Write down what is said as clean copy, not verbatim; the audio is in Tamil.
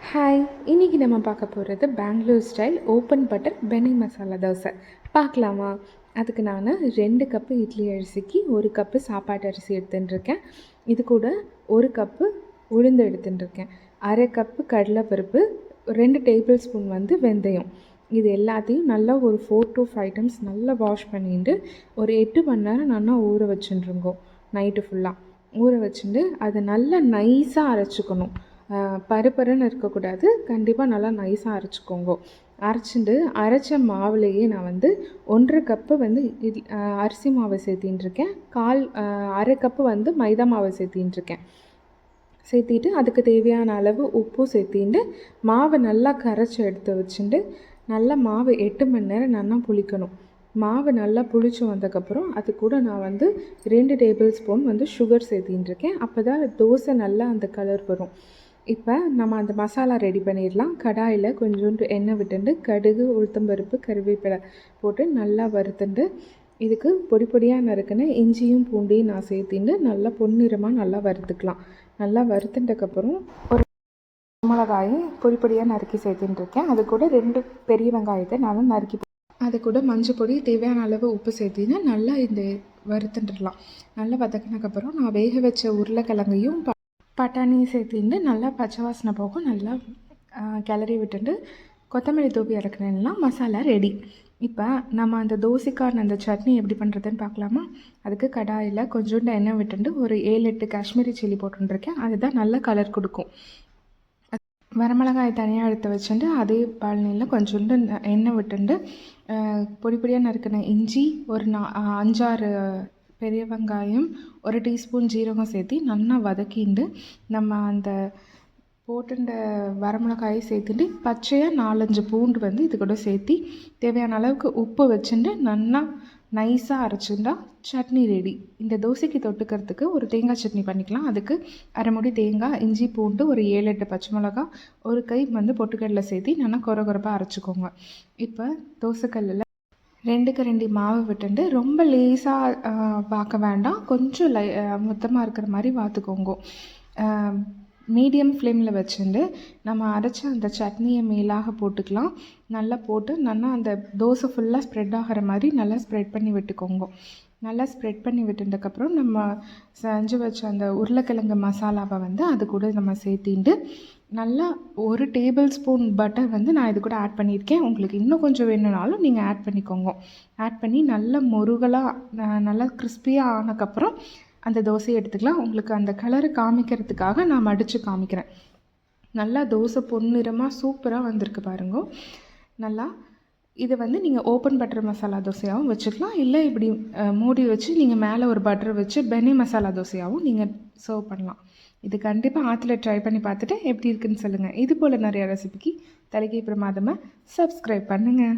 ஹாய், இன்றைக்கி நம்ம பார்க்க போகிறது Bengaluru style open butter benne masala dosa. பார்க்கலாமா? அதுக்கு நான் 2 கப்பு இட்லி அரிசிக்கு 1 கப்பு சாப்பாட்டு அரிசி எடுத்துட்டுருக்கேன். இது கூட 1 கப்பு உளுந்து எடுத்துட்டுருக்கேன். 1/2 கப்பு கடலைப்பருப்பு, 2 டேபிள் ஸ்பூன் வெந்தயம். இது எல்லாத்தையும் நல்லா ஒரு 4 to 5 டைம்ஸ் நல்லா வாஷ் பண்ணிட்டு ஒரு 8 மணி நேரம் நல்லா ஊற வச்சுட்டுருங்கோ. நைட்டு ஃபுல்லாக ஊற வச்சுட்டு அதை நல்லா நைஸாக அரைச்சிக்கணும். பருப்பருன்னு இருக்கக்கூடாது. கண்டிப்பாக நல்லா நைஸாக அரைச்சிக்கோங்க. அரைச்ச மாவுலேயே நான் 1/2 கப்பு அரிசி மாவை சேர்த்தின்ட்டுருக்கேன். 1/2 கப்பு மைதா மாவை சேர்த்திட்டு அதுக்கு தேவையான அளவு உப்பும் சேர்த்திட்டு மாவை நல்லா கரைச்சி எடுத்து வச்சுட்டு நல்லா மாவு 8 மணி நேரம் நல்லா புளிக்கணும். மாவு நல்லா புளிச்சு வந்ததுக்கப்புறம் அது கூட நான் 2 டேபிள் ஸ்பூன் சுகர் சேர்த்தின்ட்டுருக்கேன். அப்போ தான் தோசை நல்லா அந்த கலர் வரும். இப்போ நம்ம அந்த மசாலா ரெடி பண்ணிடலாம். கடாயில் கொஞ்சோண்டு எண்ணெய் விட்டுண்டு கடுகு, உளுத்தம்பருப்பு, கருவேப்பிலை போட்டு நல்லா வறுத்துண்டு இதுக்கு பொடி பொடியாக நறுக்கின இஞ்சியும் பூண்டையும் நான் சேர்த்திண்டு நல்லா பொன்னிறமாக நல்லா வறுத்துக்கலாம். நல்லா வறுத்துட்டதுக்கப்புறம் ஒரு மிளகாயும் பொடி பொடியாக நறுக்கி சேர்த்துட்டுருக்கேன். அது கூட 2 பெரிய வெங்காயத்தை நான் நறுக்கி அது கூட மஞ்சள் பொடி, தேவையான அளவு உப்பு சேர்த்தின்னு நல்லா இந்த வறுத்துட்டுடலாம். நல்லா வதக்கினதுக்கப்புறம் நான் வேக வச்ச உருளைக்கிழங்கையும் பட்டாணியும் சேர்த்துட்டு நல்லா பச்சை வாசனை போகும் நல்லா கிளறி விட்டுட்டு கொத்தமல்லி தூவி இறக்குனேன்னா மசாலா ரெடி. இப்போ நம்ம அந்த தோசைக்கான அந்த சட்னி எப்படி பண்ணுறதுன்னு பார்க்கலாமா? அதுக்கு கடாயில் கொஞ்சோண்டு எண்ணெய் விட்டுட்டு ஒரு 7-8 காஷ்மீரி சில்லி போட்டுருக்கேன். அதுதான் நல்ல கலர் கொடுக்கும். வரமிளகாய் தனியாக எடுத்து வச்சுட்டு அதே பால்னியில் கொஞ்சோண்டு எண்ணெய் விட்டுண்டு பொடி பொடியாக நறுக்கின இஞ்சி, ஒரு 5-6 பெரிய வெங்காயம், 1 டீஸ்பூன் ஜீரகம் சேர்த்து நல்லா வதக்கிண்டு நம்ம அந்த போட்டுண்ட வரமிளகாயை சேர்த்துட்டு பச்சையாக 4-5 பூண்டு இது கூட சேர்த்து தேவையான அளவுக்கு உப்பு வச்சுட்டு நல்லா நைஸாக அரைச்சிருந்தா சட்னி ரெடி. இந்த தோசைக்கு தொட்டுக்கிறதுக்கு ஒரு தேங்காய் சட்னி பண்ணிக்கலாம். அதுக்கு அரை முடி தேங்காய், இஞ்சி பூண்டு, ஒரு 7-8 பச்சை மிளகா, ஒரு கை பொட்டுக்கடலை சேர்த்து நல்லா கொரகொரப்பாக அரைச்சிக்கோங்க. இப்போ தோசைக்கல்லில் 2 கரண்டி மாவு விட்டுண்டு ரொம்ப லேசாக பார்க்க வேண்டாம், கொஞ்சம் மொத்தமாக இருக்கிற மாதிரி பார்த்துக்கோங்க. மீடியம் ஃப்ளேமில் வச்சுட்டு நம்ம அரைச்ச அந்த சட்னியை மேலாக போட்டுக்கலாம். நல்லா போட்டு நல்லா அந்த தோசை ஃபுல்லாக ஸ்ப்ரெட் ஆகிற மாதிரி நல்லா ஸ்ப்ரெட் பண்ணி விட்டுக்கோங்க. நல்லா ஸ்ப்ரெட் பண்ணி விட்டுட்டதுக்கப்புறம் நம்ம செஞ்சு வச்ச அந்த உருளைக்கிழங்கு மசாலாவை அது கூட நம்ம சேர்த்திட்டு நல்லா 1 டேபிள் ஸ்பூன் பட்டர் நான் இது கூட ஆட் பண்ணியிருக்கேன். உங்களுக்கு இன்னும் கொஞ்சம் வேணும்னாலும் நீங்கள் ஆட் பண்ணிக்கோங்க. ஆட் பண்ணி நல்லா முருகலாக நல்லா கிறிஸ்பியாக ஆனதுக்கப்புறம் அந்த தோசையை எடுத்துக்கலாம். உங்களுக்கு அந்த கலரை காமிக்கிறதுக்காக நான் மடித்து காமிக்கிறேன். நல்லா தோசை பொன்னிறமாக சூப்பராக வந்திருக்கு பாருங்க. நல்லா இதை நீங்கள் ஓப்பன் பட்டர் மசாலா தோசையாகவும் வச்சுக்கலாம். இல்லை இப்படி மூடி வச்சு நீங்கள் மேலே ஒரு பட்டர் வச்சு பெனி மசாலா தோசையாகவும் நீங்கள் சர்வ் பண்ணலாம். இது கண்டிப்பாக ஆற்றுல ட்ரை பண்ணி பார்த்துட்டு எப்படி இருக்குன்னு சொல்லுங்கள். இது போல் நிறையா ரெசிபிக்கு தலைகை பிரமாதமாக சப்ஸ்கிரைப் பண்ணுங்கள்.